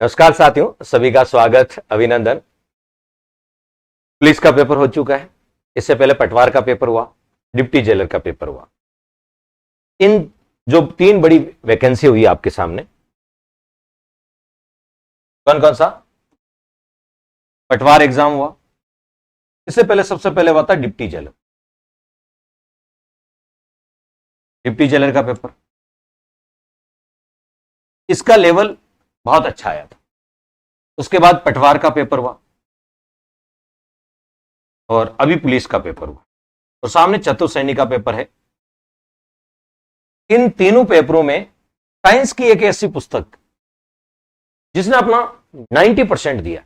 नमस्कार साथियों, सभी का स्वागत, अभिनंदन। पुलिस का पेपर हो चुका है। इससे पहले पटवार का पेपर हुआ, डिप्टी जेलर का पेपर हुआ। इन जो तीन बड़ी वैकेंसी हुई आपके सामने, कौन कौन सा? पटवार एग्जाम हुआ, इससे पहले सबसे पहले हुआ था डिप्टी जेलर। डिप्टी जेलर का पेपर, इसका लेवल बहुत अच्छा आया था। उसके बाद पटवार का पेपर हुआ और अभी पुलिस का पेपर हुआ और सामने चतुर्सैनिक का पेपर है। इन तीनों पेपरों में साइंस की एक ऐसी पुस्तक जिसने अपना 90% दिया,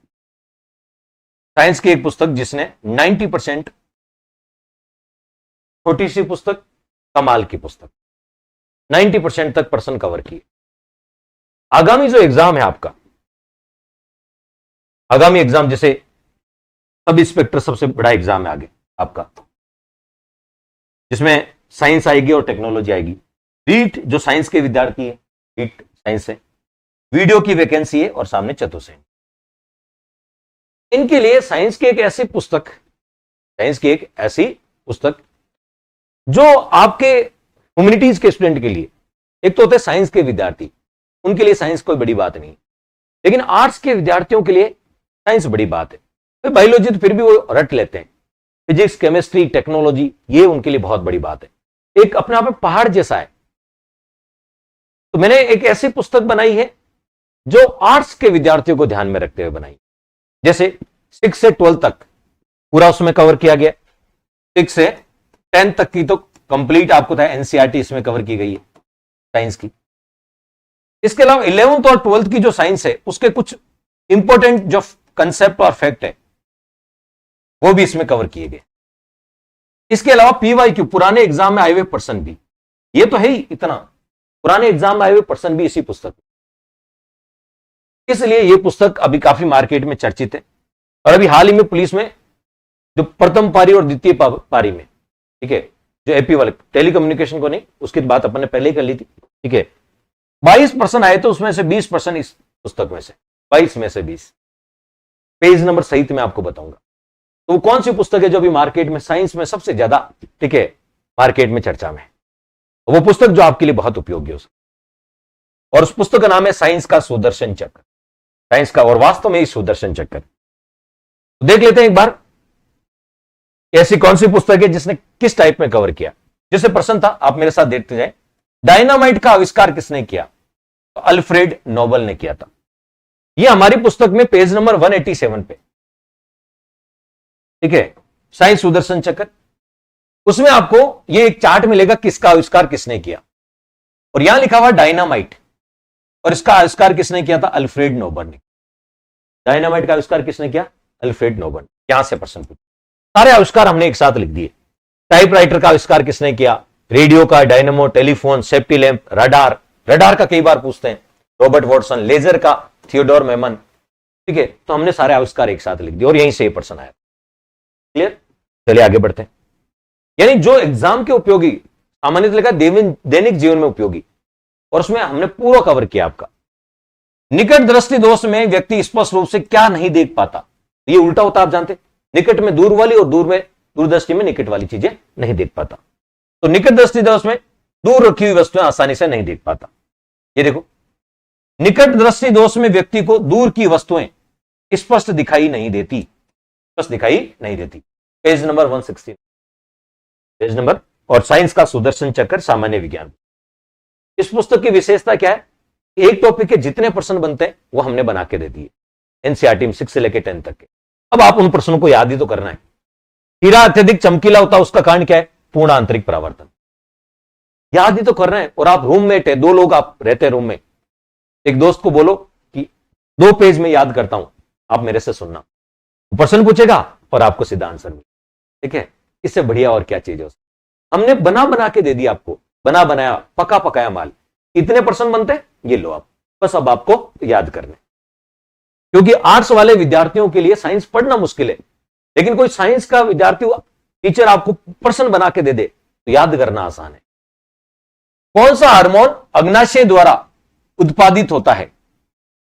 साइंस की एक पुस्तक जिसने 90%, छोटी सी पुस्तक, कमाल की पुस्तक, 90% तक पर्सन कवर किए। आगामी जो एग्जाम है आपका, आगामी एग्जाम जैसे सब इंस्पेक्टर सबसे बड़ा एग्जाम है आगे आपका, जिसमें साइंस आएगी और टेक्नोलॉजी आएगी। रीट जो साइंस के विद्यार्थी है, रीट साइंस है, वीडियो की वैकेंसी है और सामने चतुर्सैनिक। इनके लिए साइंस की एक ऐसी पुस्तक, साइंस की एक ऐसी पुस्तक जो आपके ह्यूमैनिटीज के स्टूडेंट के लिए, एक तो होते हैं साइंस के विद्यार्थी, उनके लिए साइंस कोई बड़ी बात नहीं, लेकिन आर्ट्स के विद्यार्थियों के लिए साइंस बड़ी बात है। तो बायोलॉजी तो फिर भी वो रट लेते हैं, फिजिक्स, केमिस्ट्री, टेक्नोलॉजी, ये उनके लिए बहुत बड़ी बात है, एक अपने आप में पहाड़ जैसा है। तो मैंने एक ऐसी पुस्तक बनाई है जो आर्ट्स के विद्यार्थियों को ध्यान में रखते हुए बनाई। जैसे 6 से 12 तक पूरा उसमें कवर किया गया, 6 से 10 तक की तो कंप्लीट आपको था, एनसीईआरटी इसमें कवर की गई है साइंस की। इसके अलावा 11th और 12th की जो साइंस है उसके कुछ इंपॉर्टेंट जो कंसेप्ट और फैक्ट है वो भी इसमें कवर किए गए। इसके अलावा पीवाईक्यू, पुराने एग्जाम में आए हुए पर्सन भी, ये तो है ही इतना, पुराने एग्जाम में आए हुए पर्सन भी इसी पुस्तक, इसलिए ये पुस्तक अभी काफी मार्केट में चर्चित है। और अभी हाल ही में पुलिस में जो प्रथम पारी और द्वितीय पारी में, ठीक है, जो एपी वाले टेलीकम्युनिकेशन को नहीं, उसकी बात अपन ने पहले ही कर ली थी, ठीक है, 22% आए, तो उसमें से 20% इस पुस्तक में से, 22 में से 20, पेज नंबर सहित मैं आपको बताऊंगा। तो वो कौन सी पुस्तक है जो अभी मार्केट में साइंस में सबसे ज्यादा, ठीक है, मार्केट में चर्चा में है, वो पुस्तक जो आपके लिए बहुत उपयोगी हो सकती। और उस पुस्तक का नाम है साइंस का सुदर्शन चक्र, साइंस का और वास्तव में ही सुदर्शन चक्र। तो देख लेते हैं एक बार ऐसी कौन सी पुस्तक है जिसने किस टाइप में कवर किया। जैसे प्रश्न था, आप मेरे साथ देखते जाए, डायनामाइट का आविष्कार किसने किया? तो अल्फ्रेड नोबल ने किया था। यह हमारी पुस्तक में पेज नंबर 187 पे, ठीक है, साइंस सुदर्शन चक्र, उसमें आपको यह एक चार्ट मिलेगा किसका आविष्कार किसने किया, और यहां लिखा हुआ डायनामाइट, और इसका आविष्कार किसने किया था? अल्फ्रेड नोबल ने। डायनामाइट का आविष्कार किसने किया? Alfred Nobel. यहां से प्रश्न पूछा, सारे आविष्कार हमने एक साथ लिख दिए। टाइपराइटर का आविष्कार किसने किया? रेडियो का, dynamo, telephone, safety lamp, radar, radar का कई बार पूछते हैं, रॉबर्ट वॉटसन, लेजर का थियोडोर मेमन, ठीक है। तो हमने सारे आविष्कार एक साथ लिख दिए और यहीं से ये प्रश्न आया। क्लियर? चलिए आगे बढ़ते हैं। यानी जो एग्जाम के उपयोगी, सामान्यतः लिखा दैनिक जीवन में उपयोगी, और उसमें हमने पूरा कवर किया आपका। निकट दृष्टि दोष में व्यक्ति स्पष्ट रूप से क्या नहीं देख पाता? ये उल्टा होता, आप जानते, निकट में दूर वाली और दूर में, दूरदृष्टि में निकट वाली चीजें नहीं देख पाता। तो निकट दृष्टि दोष में दूर रखी हुई वस्तुएं आसानी से नहीं देख पाता। ये देखो, निकट दृष्टि दोष में व्यक्ति को दूर की वस्तुएं स्पष्ट दिखाई नहीं देती, स्पष्ट दिखाई नहीं देती। पेज नंबर 116, पेज नंबर, और साइंस का सुदर्शन चक्र, सामान्य विज्ञान। इस पुस्तक की विशेषता क्या है? एक टॉपिक के जितने प्रश्न बनते हैं वो हमने बना के दे दिए, एनसीईआरटी में 6 से लेकर 10 तक के। अब आप उन प्रश्नों को याद ही तो करना है। हीरा अत्यधिक चमकीला होता है, उसका कारण क्या है? पूर्ण आंतरिक परावर्तन। याद ही तो करना है। और आप रूममेट है, 2 लोग आप रहते हैं रूम में, एक दोस्त को बोलो कि 2 पेज में याद करता हूं, आप मेरे से सुनना, प्रश्न पूछेगा और आपको सीधा आंसर मिले, ठीक है। इससे बढ़िया और क्या चीज है? हमने बना बना के दे दिया आपको, बना बनाया, पका पकाया माल। इतने प्रश्न बनते हैं, ये लो आप, बस अब आपको याद करने। क्योंकि आर्ट्स वाले विद्यार्थियों के लिए साइंस पढ़ना मुश्किल है, लेकिन कोई साइंस का विद्यार्थी, टीचर आपको प्रश्न बना के दे दे तो याद करना आसान है। कौन सा हार्मोन अग्नाशय द्वारा उत्पादित होता है?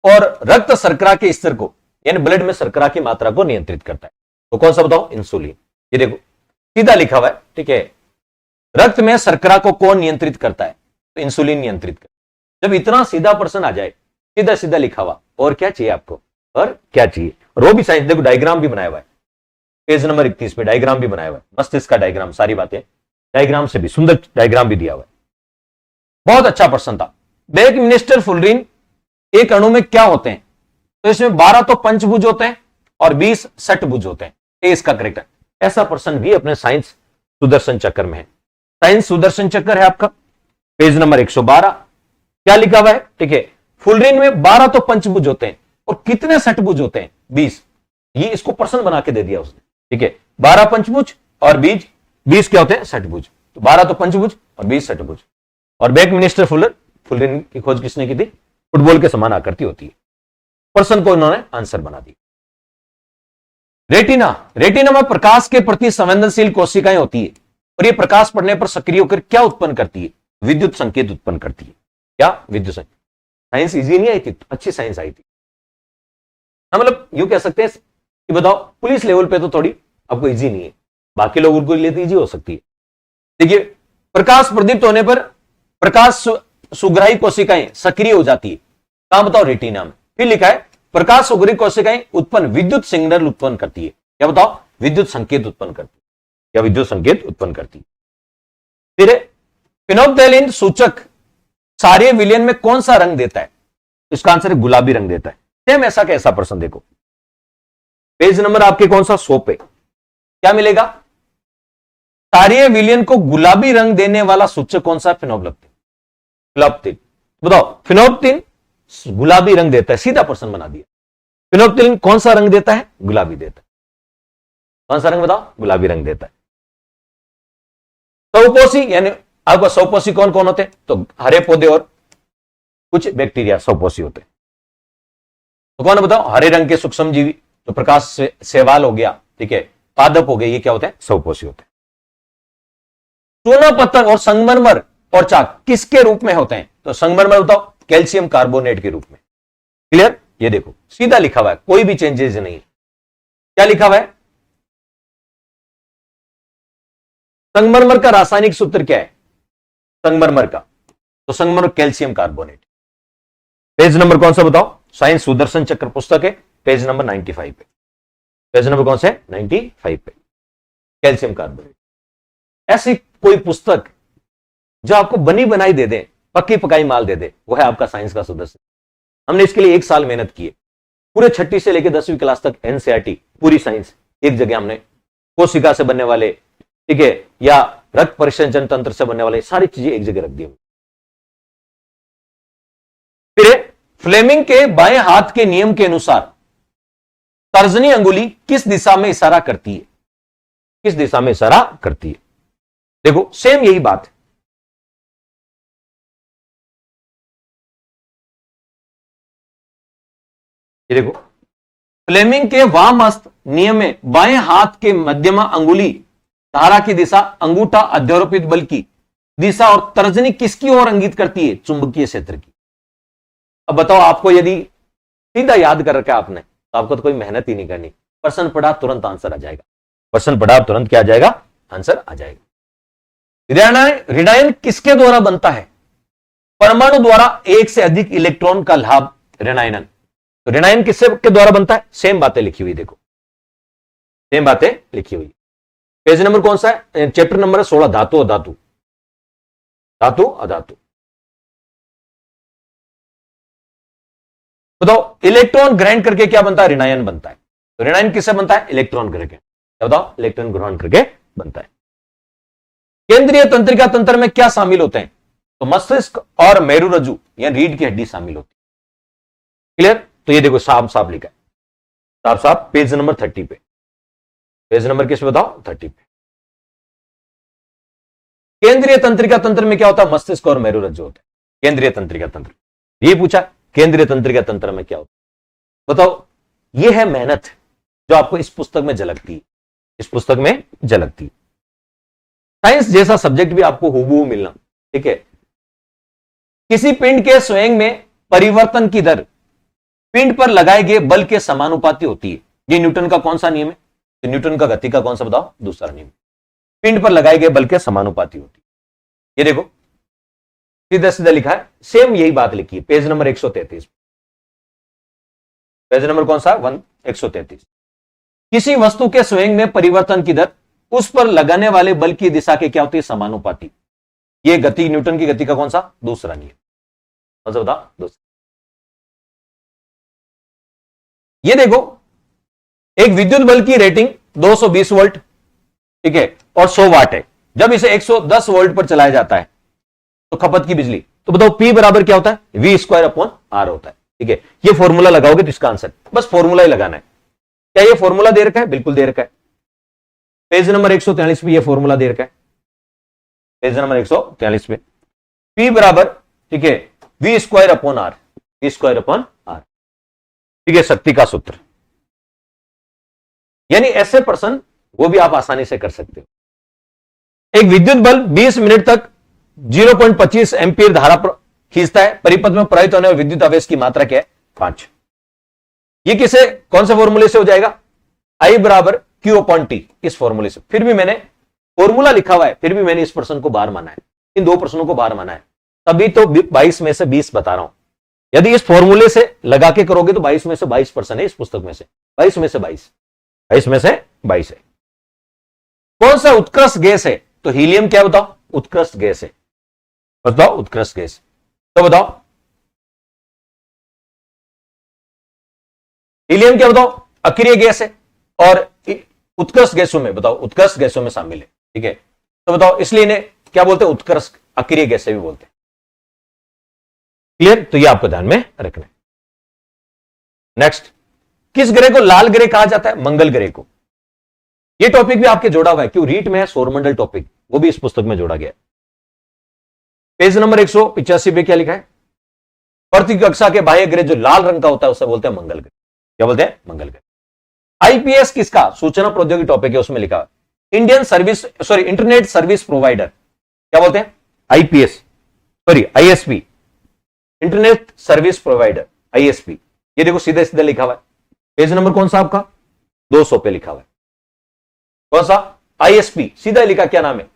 और रक्त शर्करा के स्तर को, यानी ब्लड में शर्करा की मात्रा को नियंत्रित करता है। तो कौन सा बताओ? इंसुलिन। ये देखो सीधा लिखा हुआ है, ठीक है। रक्त में शर्करा को कौन नियंत्रित करता है? तो इंसुलिन नियंत्रित करता है। जब इतना सीधा प्रश्न आ जाए, सीधा सीधा लिखा हुआ, और क्या चाहिए आपको? और क्या चाहिए? और वो भी साइंस, देखो डायग्राम भी बनाया हुआ है, पेज नंबर 31 पे डायग्राम भी बनाया हुआ है, मस्तिष्क का डायग्राम, सारी बातें डायग्राम से भी, सुंदर डायग्राम भी दिया हुआ है। बहुत अच्छा प्रश्न था। बैक मिनिस्टर फुलरिन एक अणु में क्या होते हैं? तो इसमें 12 तो पंचभुज होते हैं और 20 षटभुज होते हैं। ये इसका करेक्ट है। ऐसा प्रश्न भी अपने साइंस सुदर्शन चक्र में है। साइंस सुदर्शन चक्र है आपका, पेज नंबर 112। क्या लिखा हुआ है? ठीक है, फुलरिन में 12 तो पंचभुज होते हैं और कितने षटभुज होते हैं? 20। ये इसको प्रश्न बना के दे दिया उसने, ठीक है। 12 पंचभुज और 20 क्या होते हैं? षटभुज। तो 12 तो पंचभुज और 20 षटभुज। और बैक मिनिस्टर फुलरिन की खोज किसने की थी? फुटबॉल के समान आकृति होती है। प्रश्न को इन्होंने आंसर बना दिया। रेटिना, रेटिना में प्रकाश के प्रति संवेदनशील कोशिकाएं होती है और ये प्रकाश पड़ने पर सक्रिय होकर क्या उत्पन्न करती है? विद्युत संकेत उत्पन्न करती है। क्या? विद्युत संकेत। साइंस इजी नहीं आई थी, अच्छी साइंस आई थी। मतलब यूं कह सकते हैं कि बताओ पुलिस लेवल पे तो थोड़ी आपको इजी नहीं है, बाकी लोगों के लिए तो इजी हो सकती है। देखिए, प्रकाश प्रदीप्त होने पर प्रकाश सुग्राही कोशिकाएं सक्रिय हो जाती है। कहां बताओ? रेटिना में। फिर लिखा है प्रकाश सुग्राही कोशिकाएं उत्पन्न विद्युत सिग्नल उत्पन्न करती है। क्या बताओ? विद्युत संकेत उत्पन्न करती है, या विद्युत संकेत उत्पन्न करती है। फिर फिनोप्थैलिन सूचक क्षारीय विलयन में कौन सा रंग देता है? इसका आंसर है गुलाबी रंग देता है। सेम ऐसा कैसा प्रश्न देखो, पेज नंबर आपके कौन सा? 100 पे। क्या मिलेगा? क्षारीय विलयन को गुलाबी रंग देने वाला सूचक कौन सा? फिनोप्थैलिन। फिनोप्थैलिन बताओ, फिनोप्थैलिन गुलाबी रंग देता है। सीधा प्रश्न बना दिया। फिनोप्थैलिन कौन सा रंग देता है? गुलाबी देता है। कौन सा रंग बताओ? गुलाबी रंग देता है। सौपोषी, यानी आपका सौपोषी कौन कौन होते हैं? तो हरे पौधे और कुछ बैक्टीरिया सौपोषी होते हैं। तो कौन बताओ? हरे रंग के सूक्ष्म जीवी, तो प्रकाश से शैवाल हो गया, ठीक है, पादप हो गए, ये क्या होते हैं? सौपोषी होते हैं। चूना पत्थर और संगमरमर और चाक किसके रूप में होते हैं? तो संगमरमर बताओ, कैल्शियम कार्बोनेट के रूप में। क्लियर? ये देखो सीधा लिखा हुआ है, कोई भी चेंजेस नहीं। क्या लिखा हुआ है? संगमरमर का रासायनिक सूत्र क्या है? संगमरमर का, तो संगमरमर कैल्शियम कार्बोनेट। पेज नंबर कौन सा बताओ? साइंस सुदर्शन चक्र पुस्तक है, पेज नंबर 95 पे। पेज नंबर कौन सा है? 95 पे। Calcium carbonate. ऐसी कोई पुस्तक जो आपको बनी बनाई दे दे, पक्की पकाई माल दे दे, वो है आपका साइंस का सुदर्शन। हमने इसके लिए 1 साल मेहनत की है। पूरे 6ठी से लेकर 10वीं क्लास तक एनसीईआरटी पूरी साइंस एक जगह हमने, कोशिका से बनने वाले, ठीक है, या रक्त परिसंचरण तंत्र से बनने वाले, सारी चीजें एक जगह रख दी। फिर फ्लेमिंग के बाएं हाथ के नियम के अनुसार तर्जनी अंगुली किस दिशा में इशारा करती है? किस दिशा में इशारा करती है? देखो सेम यही बात है। ये देखो, फ्लेमिंग के वाम हस्त नियम में बाएं हाथ के मध्यमा अंगुली धारा की दिशा, अंगूठा अध्यारोपित बल की दिशा और तर्जनी किसकी ओर इंगित करती है? चुंबकीय क्षेत्र की। अब बताओ, आपको यदि सीधा याद कर रखा है आपने, तो आपको तो कोई मेहनत ही नहीं करनी। प्रश्न पढ़ा तुरंत आंसर आ जाएगा। प्रश्न पढ़ा तुरंत क्या आ जाएगा? आंसर आ जाएगा। ऋणायन किसके द्वारा बनता है? परमाणु द्वारा एक से अधिक इलेक्ट्रॉन का लाभ ऋणायन। तो ऋणायन किससे के द्वारा बनता है? सेम बातें लिखी हुई, देखो सेम बातें लिखी हुई। पेज नंबर कौन सा है? चैप्टर नंबर 16, धातु अधातु। धातु अधातु। बताओ, इलेक्ट्रॉन ग्रहण करके क्या बनता है? ऋणायन बनता है। तो ऋणायन किससे बनता है? इलेक्ट्रॉन करके। क्या बताओ? इलेक्ट्रॉन ग्रहण करके बनता है। केंद्रीय तंत्रिका तंत्र में क्या शामिल होते हैं? तो मस्तिष्क और मेरुरज्जु या रीढ़ की हड्डी शामिल होती है। क्लियर? तो ये देखो साफ साफ लिखा है, साफ साफ, पेज नंबर 30 पे। पेज नंबर किस पे बताओ? 30 पे। केंद्रीय तंत्रिका तंत्र में क्या होता है? मस्तिष्क और मेरुरज्जु होता है। केंद्रीय तंत्रिका तंत्र, ये पूछा केंद्रीय तंत्रिका तंत्र में क्या होता है? बताओ, ये है मेहनत जो आपको इस पुस्तक में झलकती है, इस पुस्तक में झलकती है। साइंस जैसा सब्जेक्ट भी आपको हूबहू मिलना, ठीक है। किसी पिंड के स्वयं में परिवर्तन की दर पिंड पर लगाए गए बल के समानुपाती होती है। ये न्यूटन का कौन सा नियम है? तो न्यूटन का गति का कौन सा बताओ? दूसरा नियम। पिंड पर लगाए गए बल के समानुपाती होती है। ये देखो सीधा सीधा लिखा है, सेम यही बात लिखी है पेज नंबर 133। पेज नंबर कौन सा? 133। किसी वस्तु के स्वयं में परिवर्तन की दर उस पर लगाने वाले बल की दिशा के क्या होती है? समानुपाती। ये गति, न्यूटन की गति का कौन सा? दूसरा नियम। कौन सा बताओ? दूसरा। ये देखो एक विद्युत बल की रेटिंग 220 वोल्ट, ठीक है, और 100 वाट है। जब इसे 110 वोल्ट पर चलाया जाता है तो खपत की बिजली, तो बताओ P बराबर क्या होता है? V²/R होता है। ठीक है, ये फॉर्मूला लगाओगे तो इसका आंसर, बस फॉर्मूला ही लगाना है। क्या ये फॉर्मूला दे रखा है? बिल्कुल दे रखा है। पेज नंबर 143 पे ये फॉर्मूला दे रखा है। पेज नंबर 143 पे P बराबर, ठीक है, V²/R, V²/R, ठीक है, शक्ति का सूत्र। यानी ऐसे प्रश्न वो भी आप आसानी से कर सकते हो। एक विद्युत बल 20 मिनट तक 0.25 एम्पीयर धारा खींचता है। परिपथ में प्रवाहित होने वाले विद्युत आवेश की मात्रा क्या है? 5। ये किसे, कौन से फॉर्मूले से हो जाएगा? I बराबर Q/T, इस फॉर्मूले से। फिर भी मैंने फॉर्मूला लिखा हुआ है, फिर भी मैंने इस प्रश्न को बाहर माना है, इन दो प्रश्नों को बाहर माना है, तभी तो 22 में से 20 बता रहा हूं। यदि इस फॉर्मूले से लगा के करोगे तो 22 में से 22 प्रश्न है इस पुस्तक में से। 22 में से 22 है। कौन सा उत्कृष्ट गैस है? तो हीलियम क्या बताओ? उत्कृष्ट गैस है। बताओ उत्कृष्ट गैस, तो बताओ हीलियम क्या बताओ? अक्रिय गैस है और उत्कृष्ट गैसों में, बताओ उत्कृष्ट गैसों में शामिल है। ठीक है, तो बताओ इसलिए इन्हें क्या बोलते हैं? उत्कृष्ट अक्रिय गैस भी बोलते हैं। क्लियर? तो ये आपको ध्यान में रखना है। नेक्स्ट, किस ग्रह को लाल ग्रह कहा जाता है? मंगल ग्रह को। ये टॉपिक भी आपके जोड़ा हुआ है, क्यों? रीट में है सौरमंडल टॉपिक, वो भी इस पुस्तक में जोड़ा गया है। पेज नंबर 185 पे क्या लिखा है? पृथ्वी कक्षा के बाह्य ग्रह जो लाल रंग का होता है उसे बोलते हैं मंगल ग्रह। क्या बोलते हैं? मंगल ग्रह। आईपीएस किसका? सूचना प्रौद्योगिकी टॉपिक है, उसमें लिखा इंटरनेट सर्विस प्रोवाइडर। क्या बोलते हैं? IPS, ISP, internet service provider, ISP. ये देखो सीधे सीधे लिखा हुआ है। पेज नंबर कौन सा आपका? 200 पे लिखा हुआ है। कौन सा? आईएसपी, सीधा लिखा। क्या नाम है?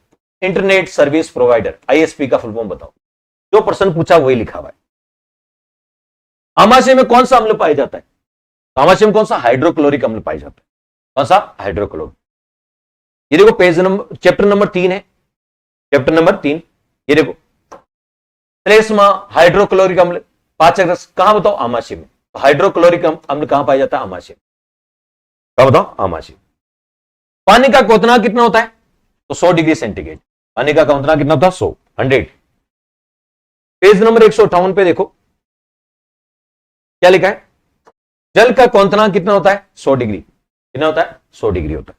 Internet service provider. आईएसपी का फुल फॉर्म बताओ। जो प्रश्न पूछा वही लिखा हुआ है। आमाशय में कौन सा अम्ल पाया जाता है? आमाशय में कौन सा? हाइड्रोक्लोरिक अम्ल पाया जाता है। कौन सा? हाइड्रोक्लोरिक। ये देखो पेज नंबर, चैप्टर नंबर 3 है, चैप्टर नंबर 3। ये देखो श्लेष्मा, हाइड्रोक्लोरिक अम्ल, पाचक रस, कहां बताओ? आमाशय में। तो हाइड्रोक्लोरिक अम्ल कहां पाया जाता है? आमाशय में। कहां बताओ? आमाशय। पानी का क्वथनांक कितना होता है? तो 100 डिग्री सेंटीग्रेड। पानी का क्वथनांक कितना होता है? 100। पेज नंबर 158 पे देखो क्या लिखा है? जल का क्वथनांक कितना होता है? 100 डिग्री। कितना होता है? 100 डिग्री होता है।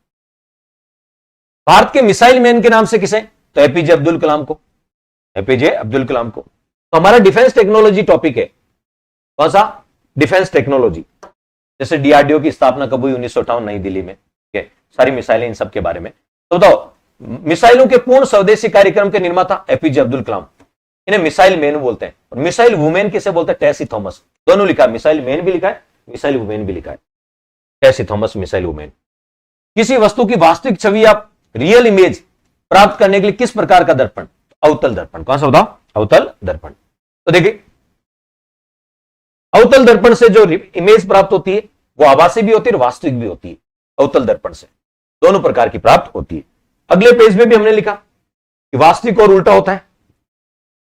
भारत के मिसाइल मैन के नाम से किसे? तो एपीजे अब्दुल कलाम को। एपीजे अब्दुल कलाम को। तो हमारा डिफेंस टेक्नोलॉजी टॉपिक है। कौन सा? Defence technology. जैसे डीआरडीओ की स्थापना कब हुई? 1958 नई दिल्ली में। ठीक है, सारी मिसाइलें, इन सब के बारे में। तो बताओ मिसाइलों के पूर्ण स्वदेशी कार्यक्रम के निर्माता एपीजे अब्दुल कलाम। इन्हें मिसाइल मैन बोलते हैं। और मिसाइल वुमेन किसे बोलते हैं? टेसी थॉमस। दोनों लिखा है, मिसाइल मैन भी लिखा है, मिसाइल वुमेन भी लिखा है। Tessy Thomas, missile women. किसी वस्तु की वास्तविक छवि या रियल इमेज प्राप्त करने के लिए किस प्रकार का दर्पण? अवतल दर्पण। कौन सा बताओ? अवतल दर्पण। तो देखिए अवतल दर्पण से जो इमेज प्राप्त होती है वो आभासी भी होती है और वास्तविक भी होती है। अवतल दर्पण से दोनों प्रकार की प्राप्त होती है। अगले पेज में भी हमने लिखा कि वास्तविक और उल्टा होता है।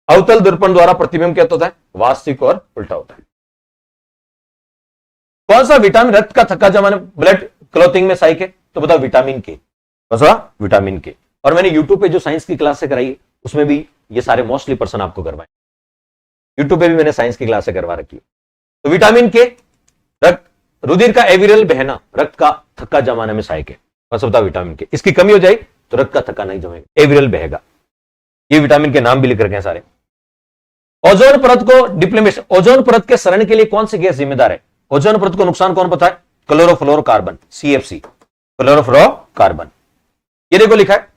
अवतल दर्पण द्वारा प्रतिबिंब क्या होता है? वास्तविक और उल्टा होता है। कौन सा विटामिन रक्त का थक्का जमाने, ब्लड क्लॉटिंग में सहायक है? तो बताओ विटामिन के। कौन सा? विटामिन के। और मैंने यूट्यूब पे जो साइंस की क्लास से कराई है उसमें भी ये सारे मोस्टली पर्सन आपको करवाए। यूट्यूब पे भी मैंने साइंस की क्लास से करवा रखी है। तो विटामिन के रक्त, रुधिर का एविरल बहना रक्त का थक्का जमाने में सहायक है। कौन सा? बताओ विटामिन के। इसकी कमी हो जाए तो रक्त का थक्का नहीं जमेगा, एविरल बहेगा। ये विटामिन के नाम भी लिख रखे हैं सारे। ओजोन परत को डिप्लोमेशन, ओजोन परत के सरण के लिए कौन सी गैस जिम्मेदार है? ओजोन परत को नुकसान कौन पता है? Chlorofluorocarbon, CFC, chlorofluorocarbon. ये देखो लिखा है।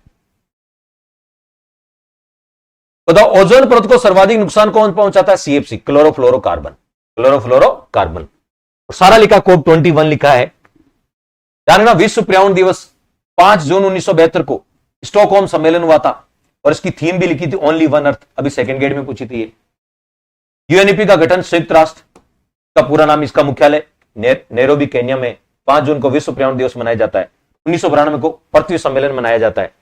बताओ ओजोन परत को सर्वाधिक नुकसान कौन पहुंचाता है? CFC, chlorofluorocarbon, chlorofluorocarbon. और सारा लिखा कोप 21 लिखा है। ध्यान रखना, विश्व पर्यावरण दिवस 5 जून 1972 को स्टॉकहोम सम्मेलन हुआ था और इसकी थीम भी लिखी थी ओनली वन अर्थ। अभी सेकंड ग्रेड में पूछी थी ये। यूएनईपी का गठन संयुक्त राष्ट्र का पूरा नाम, इसका मुख्यालय नैरोबी केन्या में 5 जून को विश्व पर्यावरण दिवस मनाया जाता है। 1992 को पृथ्वी सम्मेलन मनाया जाता है।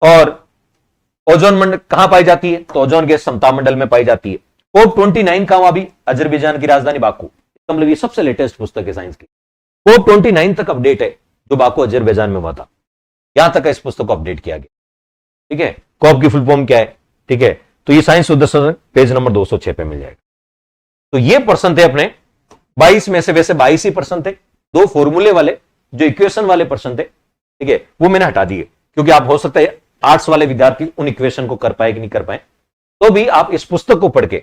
और ओजोन मंडल कहां पाई जाती है? तो ओजोन गैस समताप मंडल में पाई जाती है। कोप 29 का हुआ भी अजरबैजान की राजधानी बाकू। मतलब ये सबसे लेटेस्ट पुस्तक है साइंस की। कोप 29 तक अपडेट है जो बाकू अजरबैजान में हुआ था, यहां तक इस पुस्तक को अपडेट किया गया। ठीक है, कोप की फुल फॉर्म क्या है? ठीक है, तो ये साइंस सुदर्शन पेज नंबर 206 पे मिल जाएगा। तो ये पर्सन थे अपने 22 में से, वैसे 22 ही पर्सन थे। 2 फॉर्मूले वाले जो इक्वेशन वाले पर्सन थे, ठीक है, वो मैंने हटा दिए क्योंकि आप हो सकता है आर्ट्स वाले विद्यार्थी उन इक्वेशन को कर पाए कि नहीं कर पाए। तो भी आप इस पुस्तक को पढ़ के,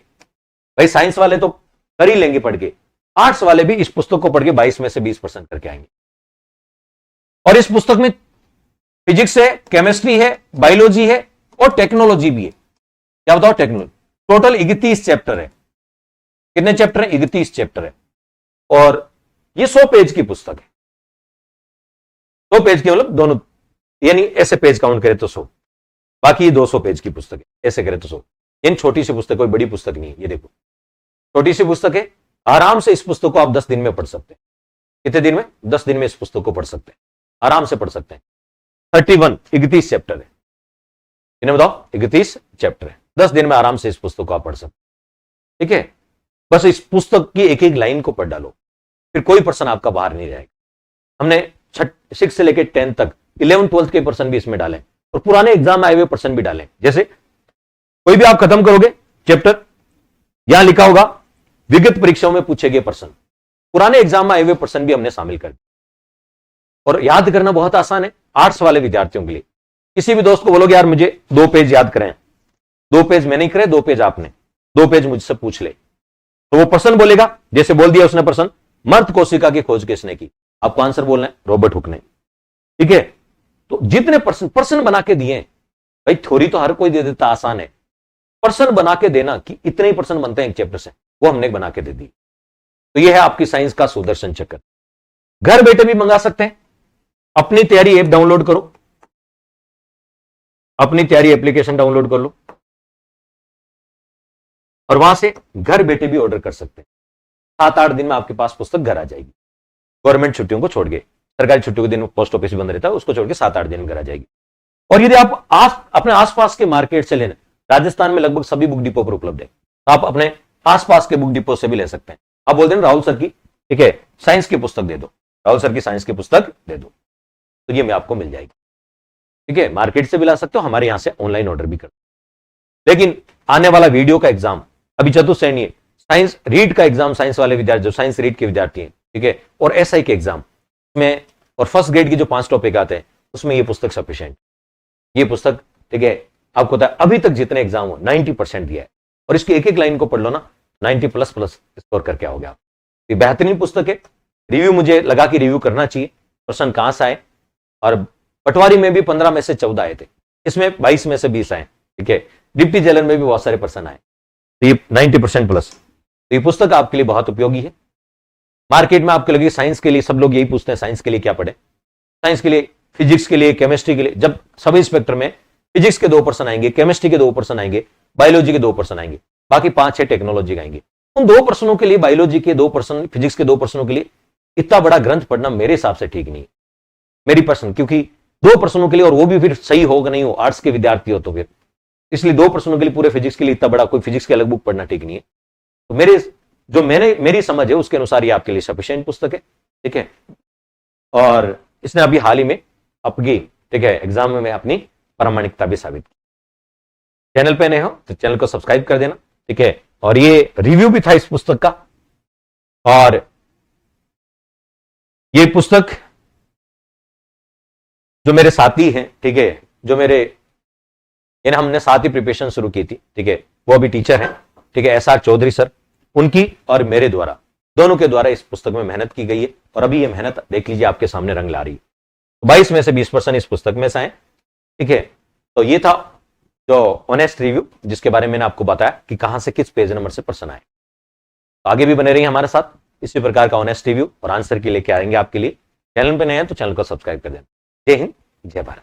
भाई साइंस वाले तो कर ही लेंगे पढ़ के, आर्ट्स वाले भी इस पुस्तक को पढ़ के 22 में से 20% करके आएंगे। और इस पुस्तक में फिजिक्स है, केमिस्ट्री है, बायोलॉजी है और टेक्नोलॉजी भी है। क्या बताओ? टेक्नोलॉजी। टोटल 31 चैप्टर है। कितने चैप्टर है? 31 चैप्टर है। और ये 100 पेज की पुस्तक है। 100 पेज की मतलब दोनों, यानी ऐसे पेज काउंट करें तो 100, बाकी ये 200 पेज की पुस्तक है, ऐसे करें तो 100। यानी छोटी सी पुस्तक, कोई बड़ी पुस्तक नहीं है। ये देखो छोटी सी पुस्तक है, आराम से इस पुस्तक को आप 10 दिन में पढ़ सकते हैं। कितने दिन में? 10 दिन में इस पुस्तक को पढ़ सकते हैं, आराम से पढ़ सकते हैं। 31 चैप्टर है। इन्हें बताओ, 31 चैप्टर है, 10 दिन में आराम से इस पुस्तक को आप पढ़ सकते हैं। ठीक है, बस इस पुस्तक की एक एक लाइन को पढ़ डालो, फिर कोई पर्सन आपका बाहर नहीं रहेगा। हमने 6 से लेकर 10 तक 11 12 के पर्सन भी इसमें डालें और पुराने एग्जाम में आए हुए पर्सन भी डालें। जैसे कोई भी आप खत्म करोगे चैप्टर, यहां लिखा होगा विगत परीक्षाओं में पूछे गए प्रश्न, पुराने एग्जाम में आए हुए पर्सन भी हमने शामिल कर दिया। और याद करना बहुत आसान है आर्ट्स वाले विद्यार्थियों के लिए। किसी भी दोस्त को बोलोगे यार मुझे 2 पेज याद करें, 2 पेज मैंने ही करे, 2 पेज आपने, 2 पेज मुझसे पूछ ले, तो वो पर्सन बोलेगा, जैसे बोल दिया उसने पर्सन, मर्द कोशिका की खोज किसने की? आपको आंसर बोलना है, रॉबर्ट हुक ने। ठीक है, तो जितने पर्सन बना के दिए, भाई थ्योरी तो हर कोई दे देता, आसान है, पर्सन बना के देना कि इतने ही पर्सन बनते हैं एक चैप्टर से, वो हमने बना के दे दी। तो ये है आपकी साइंस का सुदर्शन चक्र। घर बैठे भी मंगा सकते हैं। अपनी तैयारी ऐप डाउनलोड करो, अपनी तैयारी एप्लीकेशन डाउनलोड कर लो और वहां से घर बैठे भी ऑर्डर कर सकते हैं। 7-8 दिन में आपके पास पुस्तक घर आ जाएगी। गवर्नमेंट छुट्टियों को छोड़ के, सरकारी छुट्टियों के दिन पोस्ट ऑफिस बंद रहता है, उसको छोड़ के 7-8 दिन में घर आ जाएगी। और यदि आप अपने आसपास के मार्केट से लेना, राजस्थान में लगभग सभी बुक डिपो पर उपलब्ध है, आप अपने आसपास के बुक डिपो से भी ले सकते हैं। आप बोलते हैं राहुल सर की, ठीक है, साइंस की पुस्तक दे दो, राहुल सर की साइंस की पुस्तक दे दो, तो ये मैं आपको मिल जाएगी। ठीक है, मार्केट से भी ला सकते हो, हमारे यहां से ऑनलाइन ऑर्डर भी कर। लेकिन आने वाला वीडियो का एग्जाम अभी चतुश्रेणी है, साइंस रीड का एग्जाम, साइंस वाले विद्यार्थी जो साइंस रीड के विद्यार्थी हैं, ठीक है, और एसआई के एग्जाम में और फर्स्ट ग्रेड की जो 5 टॉपिक आते हैं उसमें ये पुस्तक सफिशिएंट। ये पुस्तक, ठीक है, आपको पता है अभी तक जितने एग्जाम हो 90% दिया है, और इसकी एक एक लाइन को पढ़ लो ना, 90++ स्कोर करके आओगे आप। ये बेहतरीन पुस्तक है। रिव्यू मुझे लगा कि रिव्यू करना चाहिए, प्रश्न कहां से आए, और पटवारी में भी 15 में से 14 आए थे, इसमें 22 में से 20 आए। ठीक है, डिप्टी जेलर में भी बहुत सारे पर्सन आए, तो ये 90%+। तो ये पुस्तक आपके लिए बहुत उपयोगी है। मार्केट में आपके लगे साइंस के लिए सब लोग यही पूछते हैं साइंस के लिए क्या पढ़े, साइंस के लिए, फिजिक्स के लिए, केमिस्ट्री के लिए, जब सभी स्पेक्ट्रम में फिजिक्स के 2 पर्सन आएंगे, केमिस्ट्री के 2 पर्सन आएंगे, बायोलॉजी के 2 पर्सन आएंगे, बाकी 5-6 टेक्नोलॉजी के आएंगे। उन 2 पर्सनों के लिए, बायोलॉजी के 2 पर्सन, फिजिक्स के 2 पर्सनों के लिए इतना बड़ा ग्रंथ पढ़ना मेरे हिसाब से ठीक नहीं है, मेरी पर्सन, क्योंकि 2 पर्सनों के लिए, और वो भी फिर सही होगा नहीं हो, आर्ट्स के विद्यार्थी हो तो फिर, इसलिए 2 पर्सनों के लिए पूरे फिजिक्स के लिए इतना बड़ा कोई फिजिक्स की अलग बुक पढ़ना ठीक नहीं है। तो मेरी समझ है उसके अनुसार ये आपके लिए सफिशिएंट पुस्तक है। ठीक है, और इसने अभी हाल ही में अपनी, ठीक है, एग्जाम में अपनी प्रामाणिकता भी साबित की। चैनल पे नए हो तो चैनल को सब्सक्राइब कर देना। ठीक है, और ये रिव्यू भी था इस पुस्तक का, और ये पुस्तक जो मेरे साथी हैं, ठीक है, जो मेरे, यानी हमने साथ ही प्रिपरेशन शुरू की थी, ठीक है, वो अभी टीचर हैं, ठीक है, SR चौधरी सर, उनकी और मेरे द्वारा, दोनों के द्वारा इस पुस्तक में मेहनत की गई है, और अभी ये मेहनत देख लीजिए आपके सामने रंग ला रही है। 22 में से 20% इस पुस्तक में से आए। ठीक है, तो ये था जो ऑनेस्ट रिव्यू, जिसके बारे में मैंने आपको बताया कि कहां से किस पेज नंबर से पर्सन आए। तो आगे भी बने रहिए हमारे साथ, इसी प्रकार का ऑनेस्ट रिव्यू और आंसर के लेके आएंगे आपके लिए। चैनल पे नए हैं तो चैनल को सब्सक्राइब कर देना। जय हिंद, जय भारत।